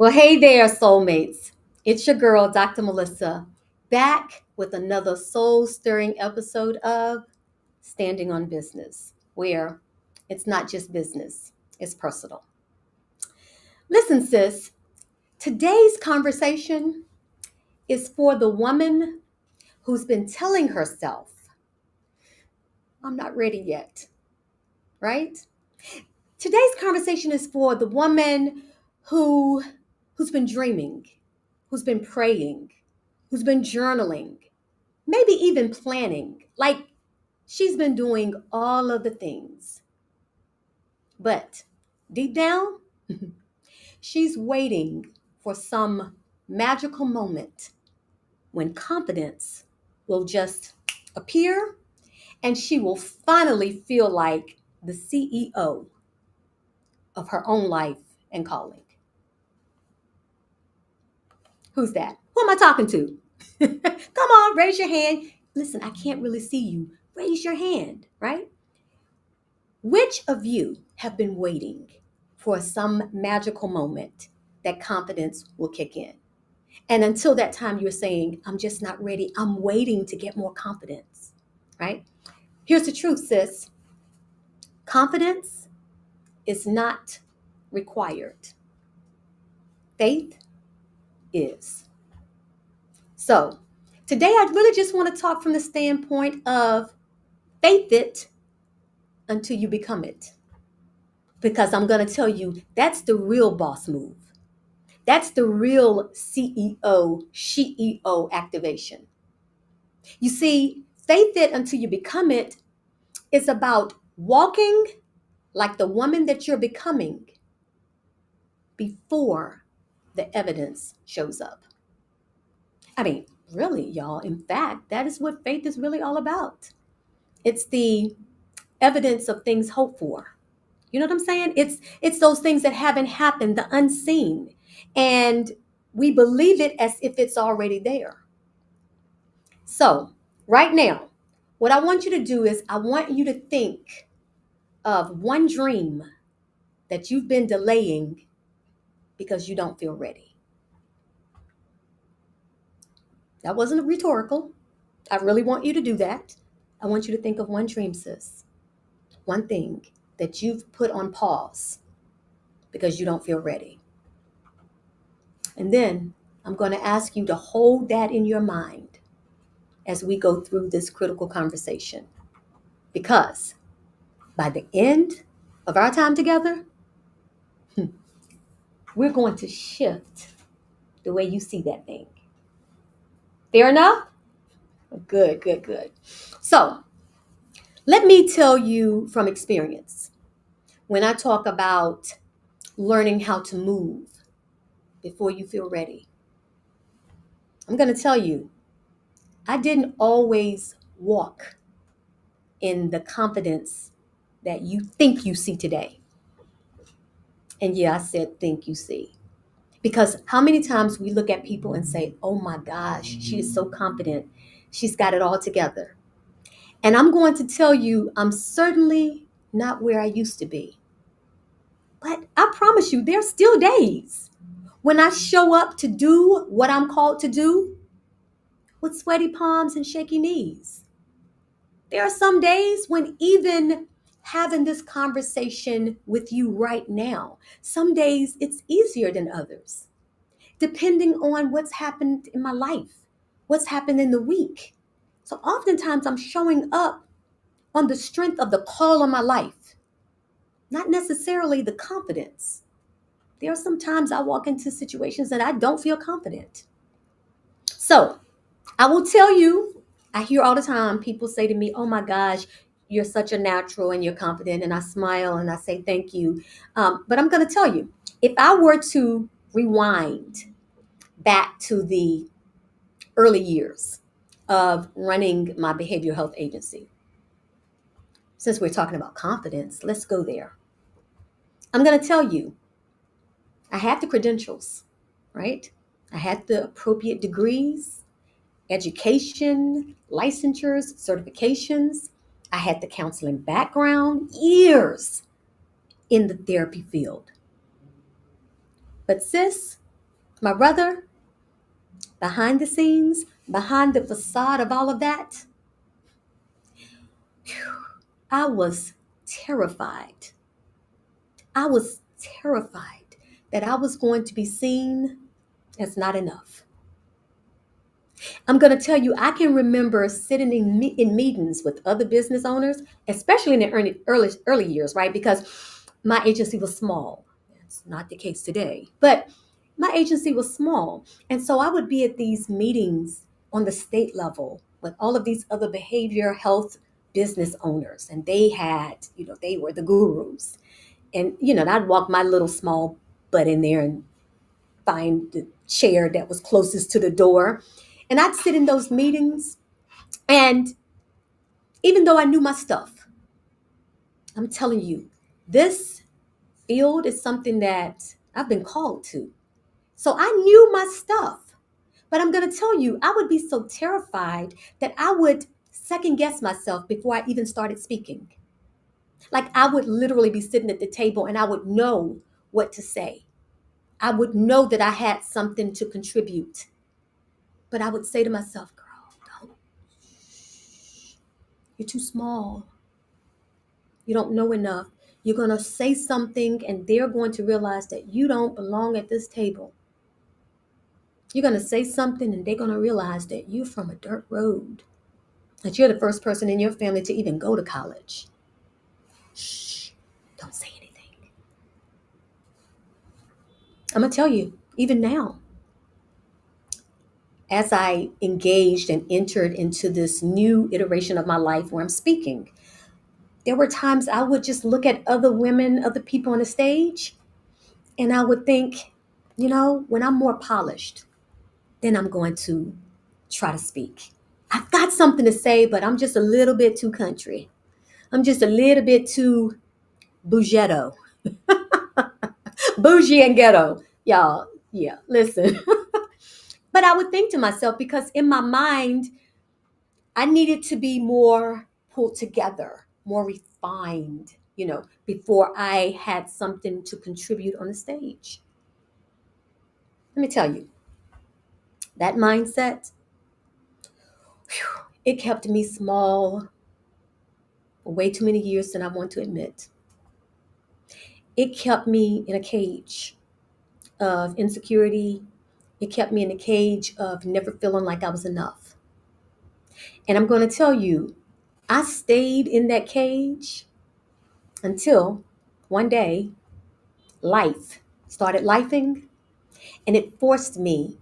Well, hey there, soulmates. It's your girl, Dr. Melissa, back with another soul stirring episode of Standing on Business, where it's not just business, it's personal. Listen, sis, today's conversation is for the woman who's been telling herself, I'm not ready yet, right? Today's conversation is for the woman who who's been dreaming, who's been praying, who's been journaling, maybe even planning. Like she's been doing all of the things. But deep down, she's waiting for some magical moment when confidence will just appear and she will finally feel like the CEO of her own life and calling. Who's that? Who am I talking to? Come on, raise your hand. Listen, I can't really see you. Raise your hand, right? Which of you have been waiting for some magical moment that confidence will kick in? And until that time, you're saying, I'm just not ready. I'm waiting to get more confidence, right? Here's the truth, sis. Confidence is not required. Faith is. So today, I really just want to talk from the standpoint of faith it until you become it. Because I'm going to tell you, that's the real boss move. That's the real CEO, she-E-O activation. You see, faith it until you become it is about walking like the woman that you're becoming before the evidence shows up. I mean, really, y'all, in fact, that is what faith is really all about. It's the evidence of things hoped for. You know what I'm saying? It's those things that haven't happened, the unseen. And we believe it as if it's already there. So, right now, what I want you to do is I want you to think of one dream that you've been delaying because you don't feel ready. That wasn't rhetorical. I really want you to do that. I want you to think of one dream, sis. One thing that you've put on pause because you don't feel ready. And then I'm going to ask you to hold that in your mind as we go through this critical conversation. Because by the end of our time together, we're going to shift the way you see that thing. Fair enough? Good, good, good. So let me tell you from experience, when I talk about learning how to move before you feel ready, I'm going to tell you, I didn't always walk in the confidence that you think you see today. And yeah, I said think you see. Because how many times we look at people and say, oh my gosh, she is so confident. She's got it all together. And I'm going to tell you, I'm certainly not where I used to be. But I promise you, there's still days when I show up to do what I'm called to do with sweaty palms and shaky knees. There are some days when even having this conversation with you right now, some days it's easier than others, depending on what's happened in my life, what's happened in the week. So oftentimes I'm showing up on the strength of the call on my life, not necessarily the confidence. There are some times I walk into situations that I don't feel confident. So I will tell you, I hear all the time people say to me, oh my gosh, you're such a natural and you're confident. And I smile and I say, thank you. But I'm going to tell you, If I were to rewind back to the early years of running my behavioral health agency, since we're talking about confidence, let's go there. I'm going to tell you, I had the credentials, right? I had the appropriate degrees, education, licensures, certifications. I had the counseling background, years in the therapy field. But sis, my brother, behind the scenes, behind the facade of all of that, I was terrified. I was terrified that I was going to be seen as not enough. I'm going to tell you, I can remember sitting in meetings with other business owners, especially in the early years, right? Because my agency was small. That's not the case today, but my agency was small. And so I would be at these meetings on the state level with all of these other behavior health business owners. And they had, they were the gurus. And, I'd walk my little small butt in there and find the chair that was closest to the door. And I'd sit in those meetings. And even though I knew my stuff, I'm telling you, this field is something that I've been called to. So I knew my stuff. But I'm going to tell you, I would be so terrified that I would second guess myself before I even started speaking. Like I would literally be sitting at the table and I would know what to say. I would know that I had something to contribute. But I would say to myself, girl, don't. You're too small. You don't know enough. You're going to say something and they're going to realize that you don't belong at this table. You're going to say something and they're going to realize that you're from a dirt road, that you're the first person in your family to even go to college. Shh, don't say anything. I'm going to tell you, even now, as I engaged and entered into this new iteration of my life where I'm speaking, there were times I would just look at other women, other people on the stage, and I would think, when I'm more polished, then I'm going to try to speak. I've got something to say, but I'm just a little bit too country. I'm just a little bit too bougetto. Bougie and ghetto. Y'all, yeah, listen. But I would think to myself, because in my mind, I needed to be more pulled together, more refined, before I had something to contribute on the stage. Let me tell you, that mindset, it kept me small for way too many years than I want to admit. It kept me in a cage of insecurity. It kept me in a cage of never feeling like I was enough. And I'm going to tell you, I stayed in that cage until one day life started lifing and it forced me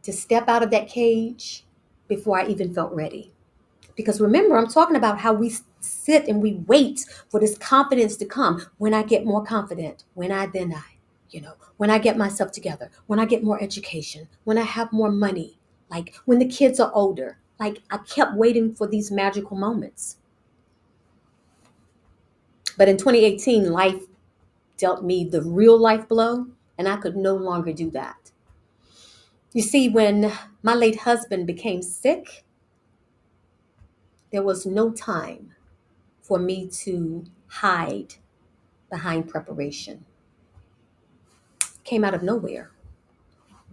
to step out of that cage before I even felt ready. Because remember, I'm talking about how we sit and we wait for this confidence to come. When I get more confident, when I get myself together, when I get more education, when I have more money, like when the kids are older, like I kept waiting for these magical moments. But in 2018, life dealt me the real life blow, and I could no longer do that. You see, when my late husband became sick, there was no time for me to hide behind preparation. Came out of nowhere.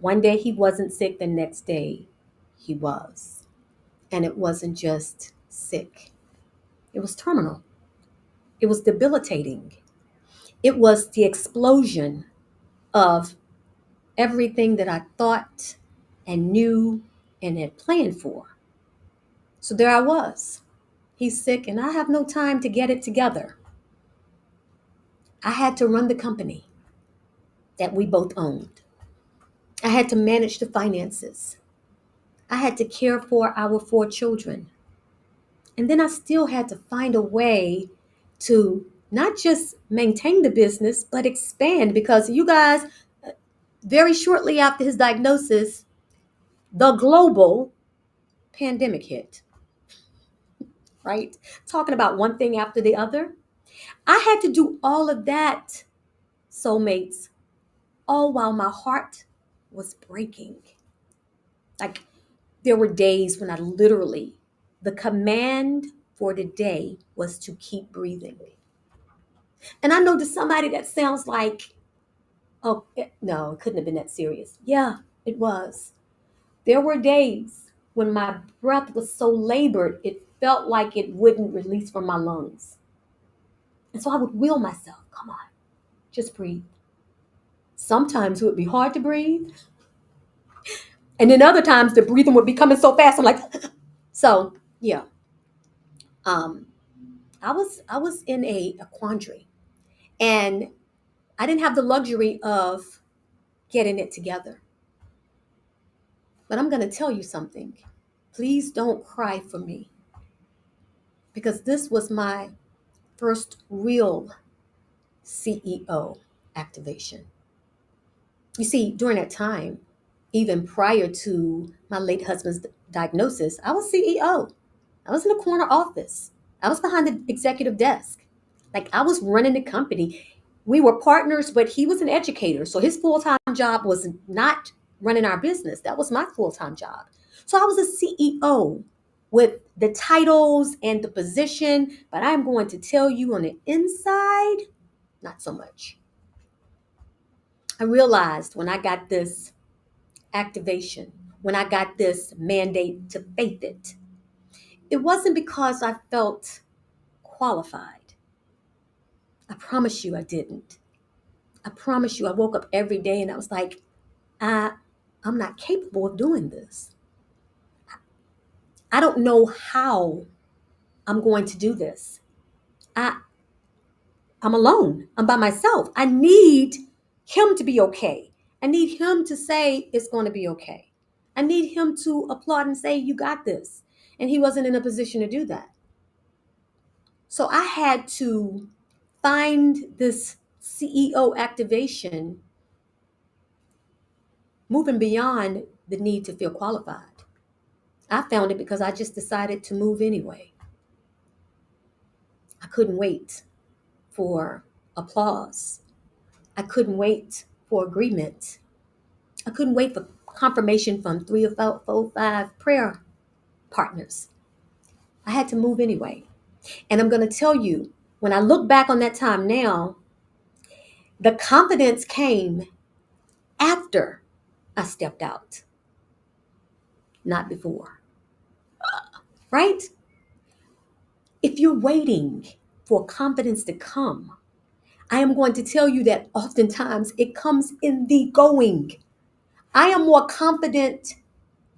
One day he wasn't sick, the next day he was. And it wasn't just sick, it was terminal, it was debilitating. It was the explosion of everything that I thought and knew and had planned for. So there I was. He's sick and I have no time to get it together. I had to run the company that we both owned. I had to manage the finances. I had to care for our 4 children. And then I still had to find a way to not just maintain the business, but expand because you guys, very shortly after his diagnosis, the global pandemic hit, right? Talking about one thing after the other. I had to do all of that, soulmates, all while my heart was breaking. Like there were days when I literally, the command for the day was to keep breathing. And I know to somebody that sounds like, oh, no, it couldn't have been that serious. Yeah, it was. There were days when my breath was so labored, it felt like it wouldn't release from my lungs. And so I would will myself, come on, just breathe. Sometimes it would be hard to breathe. And then other times the breathing would be coming so fast. I'm like, so yeah. Um, I was in a quandary. And I didn't have the luxury of getting it together. But I'm gonna tell you something. Please don't cry for me. Because this was my first real CEO activation. You see, during that time, even prior to my late husband's diagnosis, I was CEO. I was in a corner office. I was behind the executive desk. Like I was running the company. We were partners, but he was an educator. So his full time job was not running our business. That was my full time job. So I was a CEO with the titles and the position. But I'm going to tell you on the inside, not so much. I realized when I got this activation, when I got this mandate to faith it wasn't because I felt qualified. I promise you I didn't. I promise you I woke up every day and I was like, I, I'm not capable of doing this. I don't know how I'm going to do this. I, I'm alone. I'm by myself. I need him to be okay. I need him to say it's going to be okay. I need him to applaud and say, you got this. And he wasn't in a position to do that. So I had to find this CEO activation moving beyond the need to feel qualified. I found it because I just decided to move anyway. I couldn't wait for applause. I couldn't wait for agreement. I couldn't wait for confirmation from 3 or 4, 5 prayer partners. I had to move anyway. And I'm going to tell you, when I look back on that time now, the confidence came after I stepped out, not before, right? If you're waiting for confidence to come, I am going to tell you that oftentimes it comes in the going. I am more confident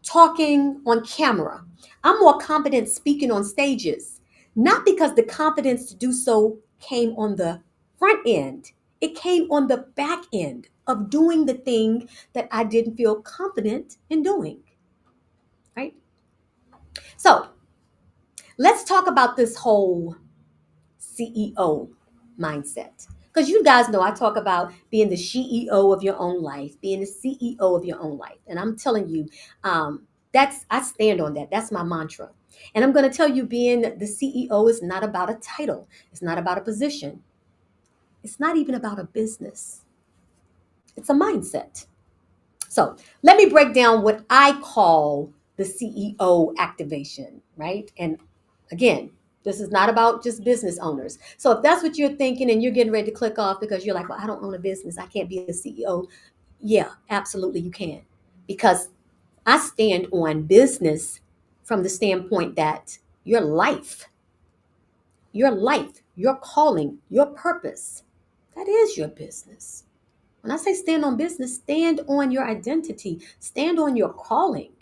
talking on camera. I'm more confident speaking on stages, not because the confidence to do so came on the front end. It came on the back end of doing the thing that I didn't feel confident in doing, right? So let's talk about this whole CEO mindset. Because you guys know I talk about being the CEO of your own life, being the CEO of your own life. And I'm telling you, I stand on that. That's my mantra. And I'm going to tell you, being the CEO is not about a title. It's not about a position. It's not even about a business. It's a mindset. So let me break down what I call the CEO activation, right? And again, this is not about just business owners. So if that's what you're thinking and you're getting ready to click off because you're like, well, I don't own a business, I can't be a CEO. Yeah, absolutely you can. Because I stand on business from the standpoint that your calling, your purpose, that is your business. When I say stand on business, stand on your identity, stand on your calling.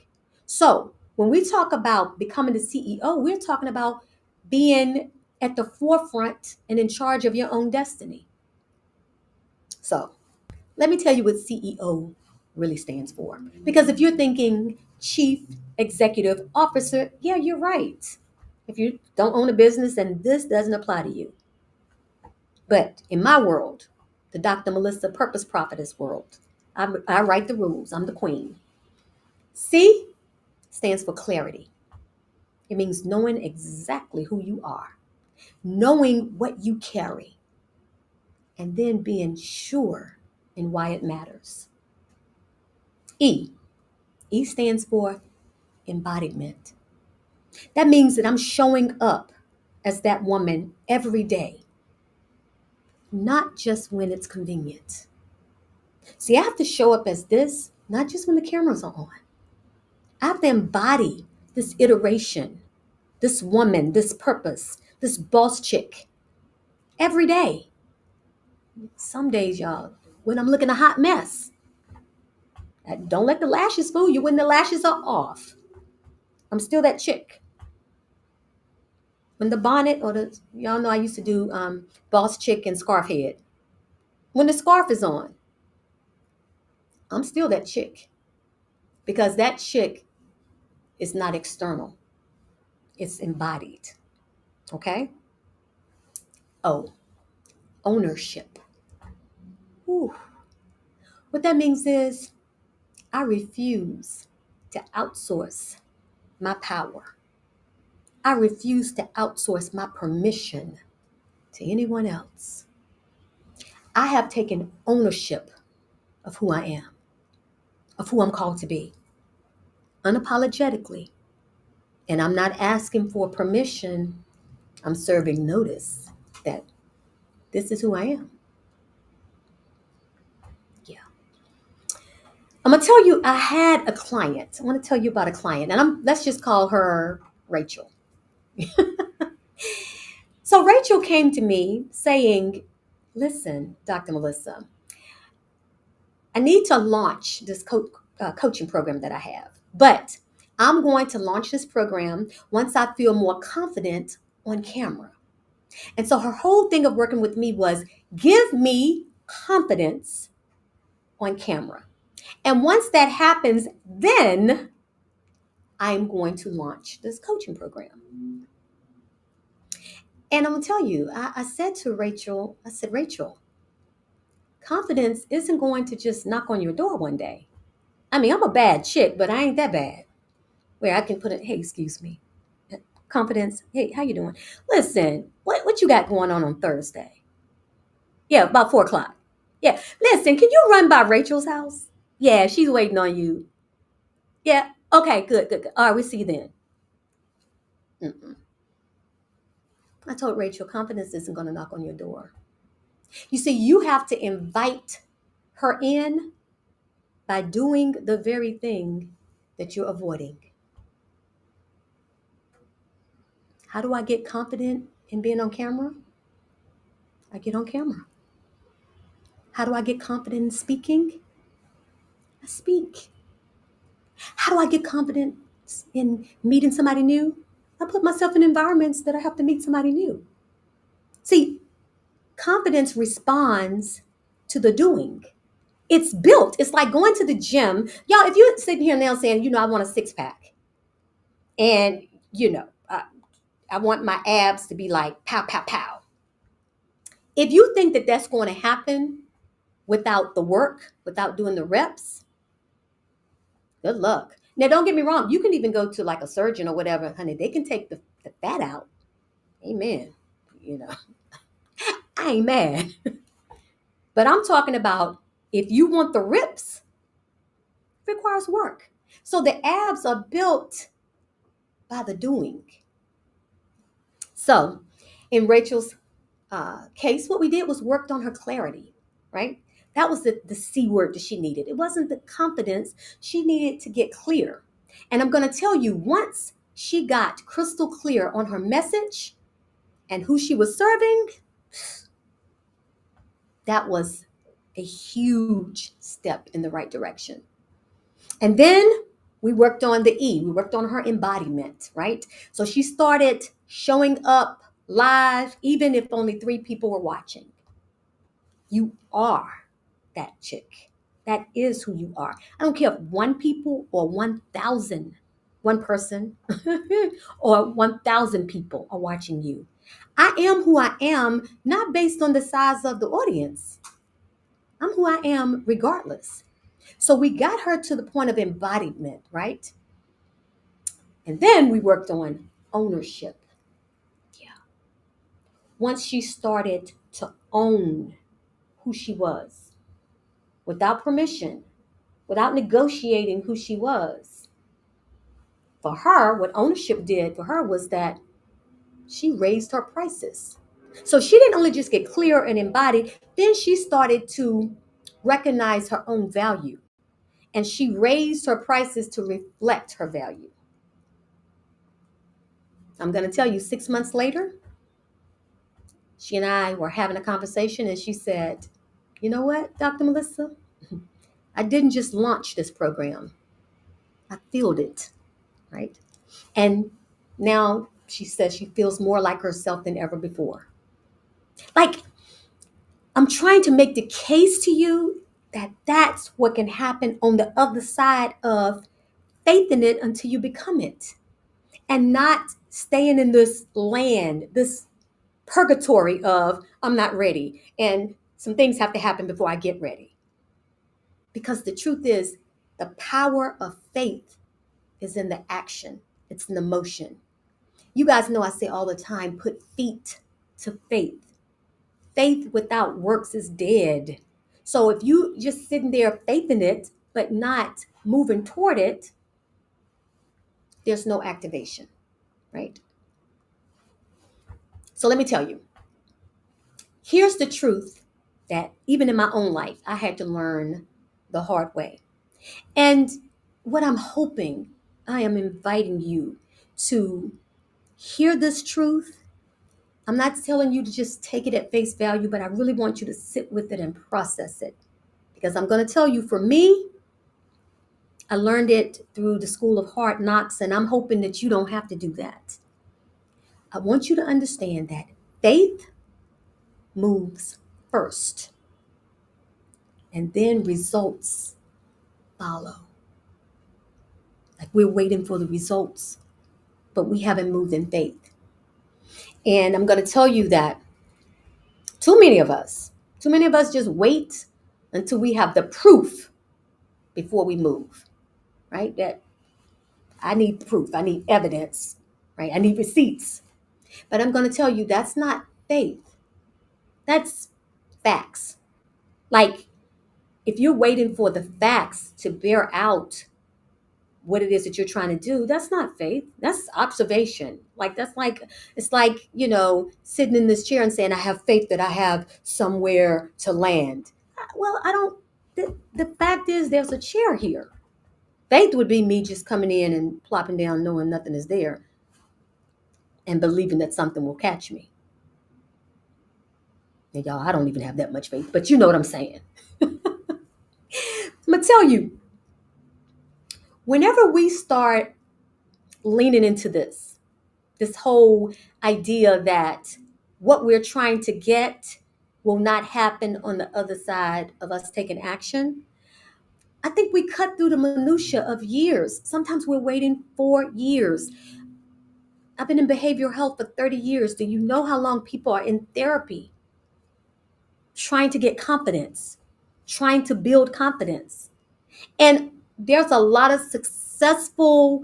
So when we talk about becoming the CEO, we're talking about being at the forefront and in charge of your own destiny. So let me tell you what CEO really stands for. Because if you're thinking Chief Executive Officer, yeah, you're right. If you don't own a business, then this doesn't apply to you. But in my world, the Dr. Melissa Purpose Prophetess world, I write the rules. I'm the queen. C stands for clarity. It means knowing exactly who you are, knowing what you carry, and then being sure in why it matters. E. E stands for embodiment. That means that I'm showing up as that woman every day, not just when it's convenient. See, I have to show up as this, not just when the cameras are on. I have to embody this iteration, this woman, this purpose, this boss chick every day. Some days, y'all, when I'm looking a hot mess, don't let the lashes fool you when the lashes are off. I'm still that chick. When the bonnet or y'all know I used to do boss chick and scarf head. When the scarf is on, I'm still that chick because that chick is not external. It's embodied. Okay? Oh, ownership. Ooh. What that means is I refuse to outsource my power. I refuse to outsource my permission to anyone else. I have taken ownership of who I am, of who I'm called to be, unapologetically. And I'm not asking for permission. I'm serving notice that this is who I am. Yeah. I'm going to tell you, I had a client. I want to tell you about a client, and let's just call her Rachel. So Rachel came to me saying, listen, Dr. Melissa, I need to launch this coaching program that I have, but I'm going to launch this program once I feel more confident on camera. And so her whole thing of working with me was give me confidence on camera. And once that happens, then I'm going to launch this coaching program. And I'm going to tell you, I said to Rachel, Rachel, confidence isn't going to just knock on your door one day. I mean, I'm a bad chick, but I ain't that bad. Where I can put it, hey, excuse me. Confidence, hey, how you doing? Listen, what you got going on Thursday? Yeah, about 4 o'clock. Yeah, listen, can you run by Rachel's house? Yeah, she's waiting on you. Yeah, okay, good, good, good. All right, we'll see you then. Mm-mm. I told Rachel, confidence isn't going to knock on your door. You see, you have to invite her in by doing the very thing that you're avoiding. How do I get confident in being on camera? I get on camera. How do I get confident in speaking? I speak. How do I get confident in meeting somebody new? I put myself in environments that I have to meet somebody new. See, confidence responds to the doing. It's built. It's like going to the gym. Y'all, if you're sitting here now saying, I want a 6-pack and, I want my abs to be like pow, pow, pow. If you think that that's going to happen without the work, without doing the reps, good luck. Now, don't get me wrong. You can even go to like a surgeon or whatever, honey. They can take the fat out. Amen. I ain't mad. But I'm talking about if you want the rips, it requires work. So the abs are built by the doing. So in Rachel's case, what we did was worked on her clarity, right? That was the C word that she needed. It wasn't the confidence. She needed to get clear. And I'm going to tell you, once she got crystal clear on her message and who she was serving, that was a huge step in the right direction. And then we worked on the E. We worked on her embodiment, right? So she started showing up live, even if only 3 people were watching. You are that chick. That is who you are. I don't care if 1 people or 1,000, 1 person or 1,000 people are watching you. I am who I am, not based on the size of the audience. I'm who I am regardless. So we got her to the point of embodiment, right? And then we worked on ownership. Yeah. Once she started to own who she was without permission, without negotiating who she was, for her, what ownership did for her was that she raised her prices. So she didn't only just get clear and embodied, then she started to recognize her own value and she raised her prices to reflect her value. I'm going to tell you, 6 months later, she and I were having a conversation and she said, "You know what, Dr. Melissa? I didn't just launch this program, I filled it, right?" And now she says she feels more like herself than ever before. Like, I'm trying to make the case to you that that's what can happen on the other side of faith in it until you become it and not staying in this land, this purgatory of I'm not ready and some things have to happen before I get ready. Because the truth is, the power of faith is in the action, it's in the motion. You guys know I say all the time, put feet to faith. Faith without works is dead. So if you just sitting there faith in it, but not moving toward it, there's no activation, right? So let me tell you, here's the truth that even in my own life, I had to learn the hard way. And what I'm hoping, I am inviting you to hear this truth. I'm not telling you to just take it at face value, but I really want you to sit with it and process it. Because I'm going to tell you, for me, I learned it through the school of hard knocks, and I'm hoping that you don't have to do that. I want you to understand that faith moves first, and then results follow. Like we're waiting for the results, but we haven't moved in faith. And I'm going to tell you that too many of us, just wait until we have the proof before we move, right? That I need proof, I need evidence, right? I need receipts. But I'm going to tell you that's not faith. That's facts. Like if you're waiting for the facts to bear out what it is that you're trying to do, that's not faith. That's observation. Like that's like it's like, sitting in this chair and saying, I have faith that I have somewhere to land. Well, I don't the fact is there's a chair here. Faith would be me just coming in and plopping down knowing nothing is there and believing that something will catch me. And y'all, I don't even have that much faith, but you know what I'm saying. I'm gonna tell you, whenever we start leaning into this whole idea that what we're trying to get will not happen on the other side of us taking action, I think we cut through the minutia of years. Sometimes we're waiting for years. I've been in behavioral health for 30 years. Do you know how long people are in therapy trying to get confidence, trying to build confidence? And there's a lot of successful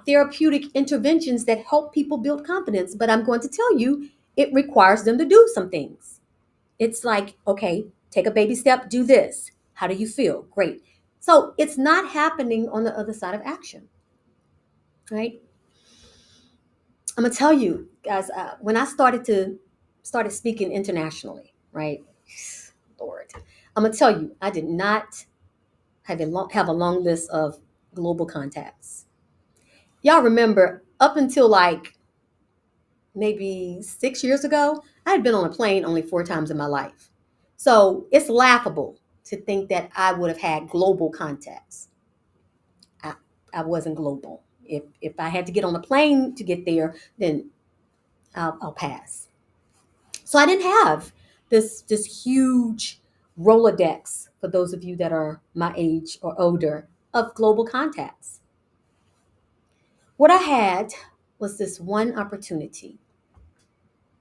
therapeutic interventions that help people build confidence. But I'm going to tell you, it requires them to do some things. It's like, okay, take a baby step, do this. How do you feel? Great. So it's not happening on the other side of action, right? I'm gonna tell you guys, when I started speaking internationally, right? Lord, I'm gonna tell you, I did not have a long list of global contacts. Y'all remember up until like maybe 6 years ago, I had been on a plane only 4 times in my life. So it's laughable to think that I would have had global contacts. I, I wasn't global. If I had to get on a plane to get there, then I'll pass. So I didn't have this huge Rolodex, for those of you that are my age or older, of global contacts. What I had was this one opportunity.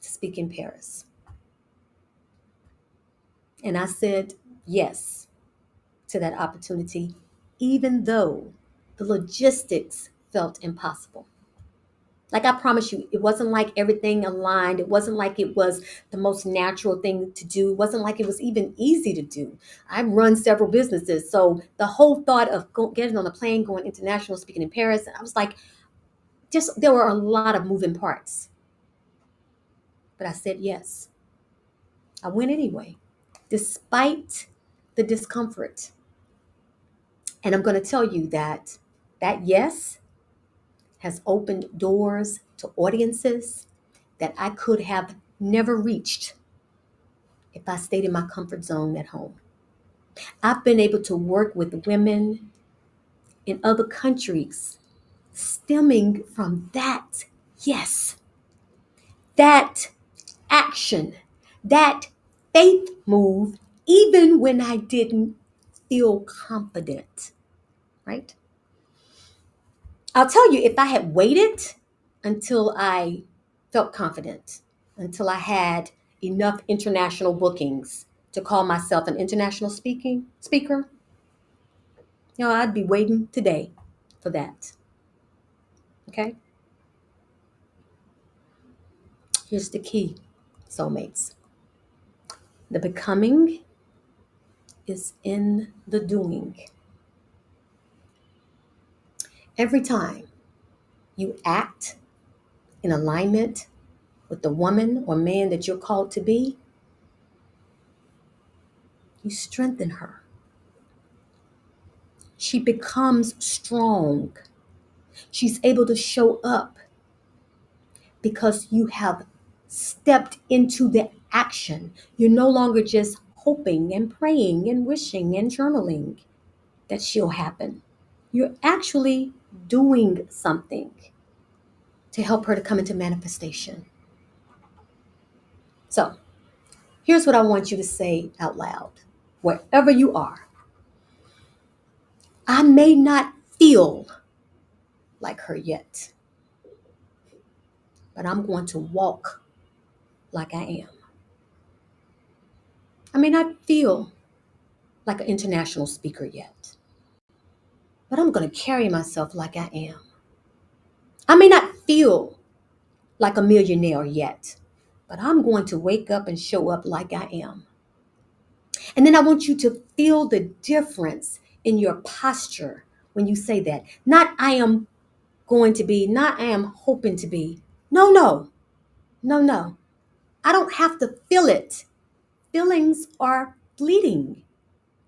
to speak in Paris. And I said yes to that opportunity, even though the logistics felt impossible. Like I promise you, it wasn't like everything aligned. It wasn't like it was the most natural thing to do. It wasn't like it was even easy to do. I've run several businesses. So the whole thought of getting on a plane, going international, speaking in Paris, I was like, just there were a lot of moving parts. But I said yes. I went anyway, despite the discomfort. And I'm going to tell you that that yes has opened doors to audiences that I could have never reached if I stayed in my comfort zone at home. I've been able to work with women in other countries stemming from that yes, that action, that faith move, even when I didn't feel confident, right? I'll tell you, if I had waited until I felt confident, until I had enough international bookings to call myself an international speaker, I'd be waiting today for that. Okay? Here's the key, soulmates. The becoming is in the doing. Every time you act in alignment with the woman or man that you're called to be, you strengthen her. She becomes strong. She's able to show up because you have stepped into the action. You're no longer just hoping and praying and wishing and journaling that she'll happen. You're actually doing something to help her to come into manifestation. So, here's what I want you to say out loud. Wherever you are, I may not feel like her yet, but I'm going to walk like I am. I may not feel like an international speaker yet, but I'm going to carry myself like I am. I may not feel like a millionaire yet, but I'm going to wake up and show up like I am. And then I want you to feel the difference in your posture when you say that. Not I am going to be, not I am hoping to be. No, no, no, no. I don't have to feel it. Feelings are fleeting.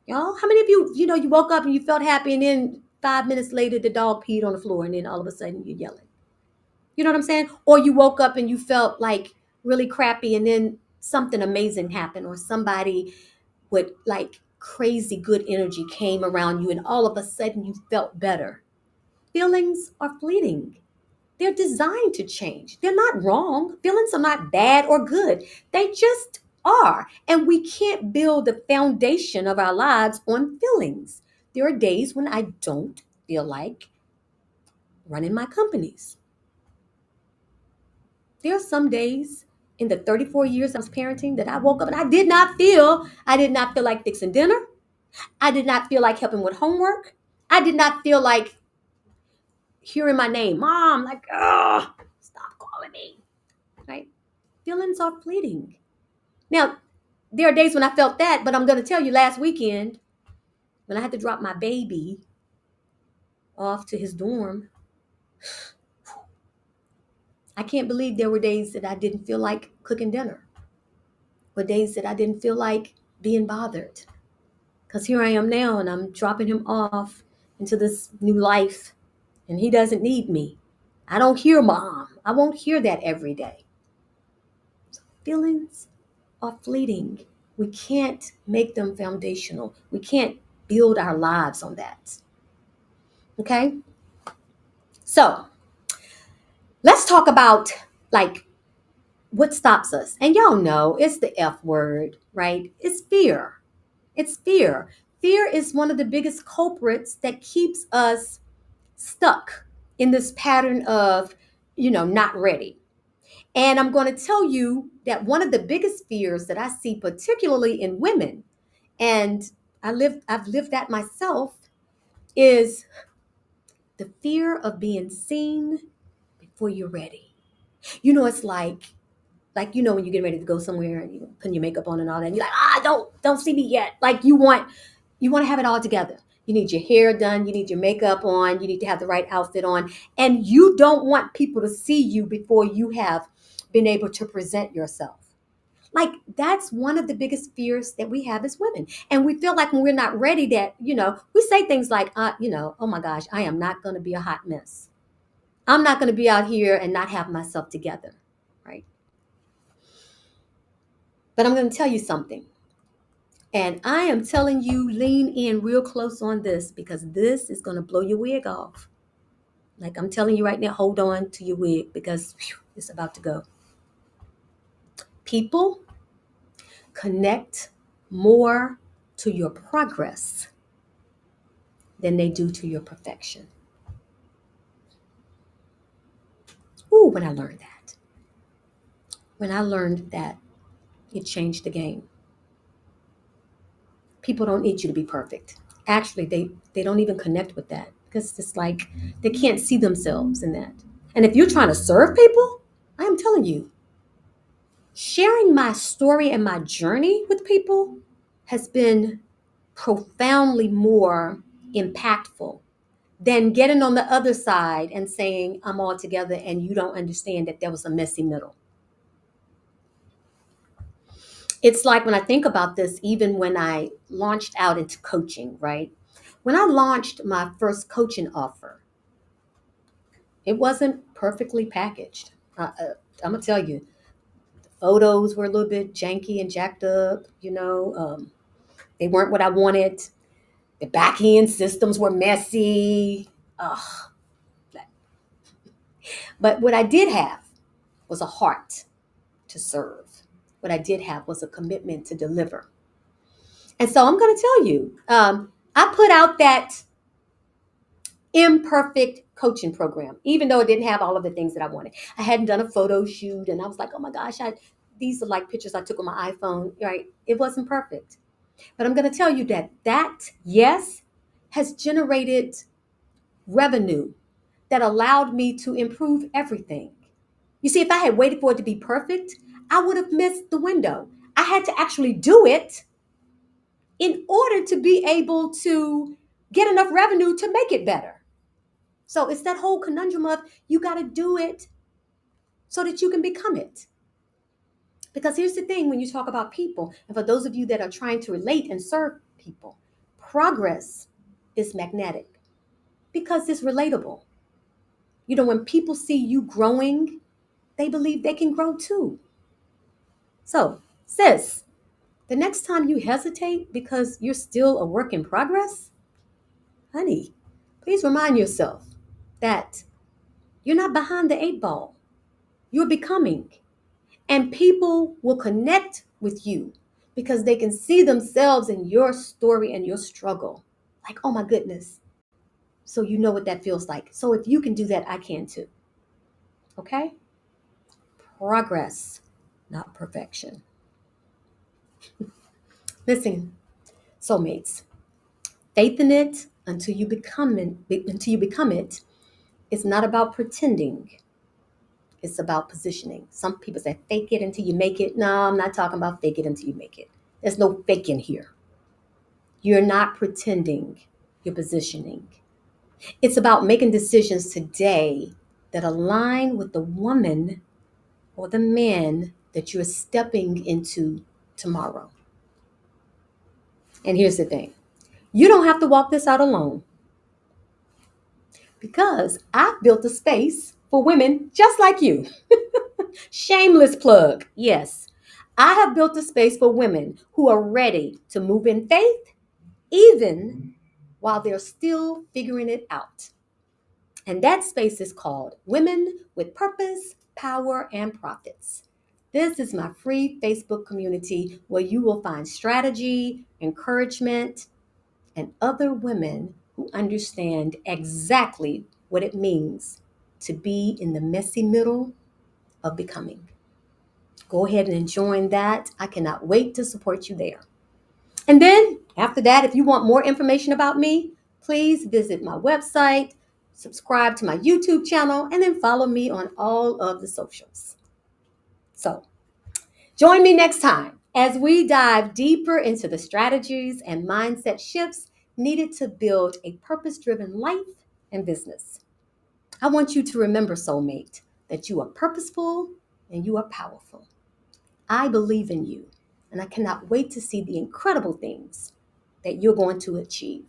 Y'all, how many of you, you woke up and you felt happy and then 5 minutes later the dog peed on the floor and then all of a sudden you're yelling? You know what I'm saying? Or you woke up and you felt like really crappy and then something amazing happened, or somebody with like crazy good energy came around you and all of a sudden you felt better. Feelings are fleeting. They're designed to change. They're not wrong. Feelings are not bad or good. They just are. And we can't build the foundation of our lives on feelings. There are days when I don't feel like running my companies. There are some days in the 34 years I was parenting that I woke up and I did not feel like fixing dinner. I did not feel like helping with homework. I did not feel like hearing my name, Mom, like, oh, stop calling me, right? Feelings are fleeting. Now, there are days when I felt that, but I'm going to tell you last weekend when I had to drop my baby off to his dorm, I can't believe there were days that I didn't feel like cooking dinner, or days that I didn't feel like being bothered. Because here I am now and I'm dropping him off into this new life and he doesn't need me. I don't hear Mom. I won't hear that every day. Feelings are fleeting. We can't make them foundational. We can't build our lives on that. Okay? So, let's talk about like what stops us. And y'all know it's the F word, right? It's fear. It's fear. Fear is one of the biggest culprits that keeps us stuck in this pattern of, not ready. And I'm going to tell you that one of the biggest fears that I see, particularly in women, and I've lived that myself, is the fear of being seen before you're ready. It's like when you get ready to go somewhere and you put your makeup on and all that, and you're like, don't see me yet. Like you want to have it all together. You need your hair done, you need your makeup on, you need to have the right outfit on, and you don't want people to see you before you have been able to present yourself. Like that's one of the biggest fears that we have as women. And we feel like when we're not ready that, we say things like, oh my gosh, I am not going to be a hot mess. I'm not going to be out here and not have myself together. Right. But I'm going to tell you something. And I am telling you, lean in real close on this because this is going to blow your wig off. Like I'm telling you right now, hold on to your wig because it's about to go. People connect more to your progress than they do to your perfection. Ooh, when I learned that, it changed the game. People don't need you to be perfect. Actually, they don't even connect with that because it's like they can't see themselves in that. And if you're trying to serve people, I am telling you, sharing my story and my journey with people has been profoundly more impactful than getting on the other side and saying I'm all together and you don't understand that there was a messy middle. It's like when I think about this, even when I launched out into coaching, right? When I launched my first coaching offer, it wasn't perfectly packaged. I'm going to tell you, the photos were a little bit janky and jacked up, they weren't what I wanted. The back end systems were messy. Ugh. But what I did have was a heart to serve. What I did have was a commitment to deliver. And so I'm going to tell you, I put out that imperfect coaching program, even though it didn't have all of the things that I wanted. I hadn't done a photo shoot, and I was like, oh my gosh, these are like pictures I took on my iPhone. Right? It wasn't perfect, but I'm going to tell you that yes has generated revenue that allowed me to improve everything. You see, if I had waited for it to be perfect, I would have missed the window. I had to actually do it in order to be able to get enough revenue to make it better. So it's that whole conundrum of you got to do it so that you can become it. Because here's the thing, when you talk about people, and for those of you that are trying to relate and serve people, progress is magnetic because it's relatable. When people see you growing, they believe they can grow too. So, sis, the next time you hesitate because you're still a work in progress, honey, please remind yourself that you're not behind the eight ball. You're becoming. And people will connect with you because they can see themselves in your story and your struggle. Like, oh my goodness. So you know what that feels like. So if you can do that, I can too. Okay? Progress, not perfection. Listen, soulmates, faith in it until you become it. It's not about pretending. It's about positioning. Some people say fake it until you make it. No, I'm not talking about fake it until you make it. There's no faking here. You're not pretending, you're positioning. It's about making decisions today that align with the woman or the man that you're stepping into tomorrow. And here's the thing, you don't have to walk this out alone because I've built a space for women just like you. Shameless plug. Yes, I have built a space for women who are ready to move in faith, even while they're still figuring it out. And that space is called Women with Purpose, Power, and Profits. This is my free Facebook community where you will find strategy, encouragement, and other women who understand exactly what it means to be in the messy middle of becoming. Go ahead and join that. I cannot wait to support you there. And then after that, if you want more information about me, please visit my website, subscribe to my YouTube channel, and then follow me on all of the socials. So join me next time as we dive deeper into the strategies and mindset shifts needed to build a purpose-driven life and business. I want you to remember, soulmate, that you are purposeful and you are powerful. I believe in you, and I cannot wait to see the incredible things that you're going to achieve.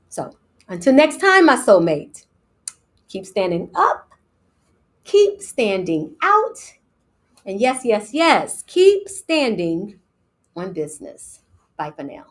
So until next time, my soulmate, keep standing up, keep standing out, and yes, yes, yes, keep standing on business. Bye for now.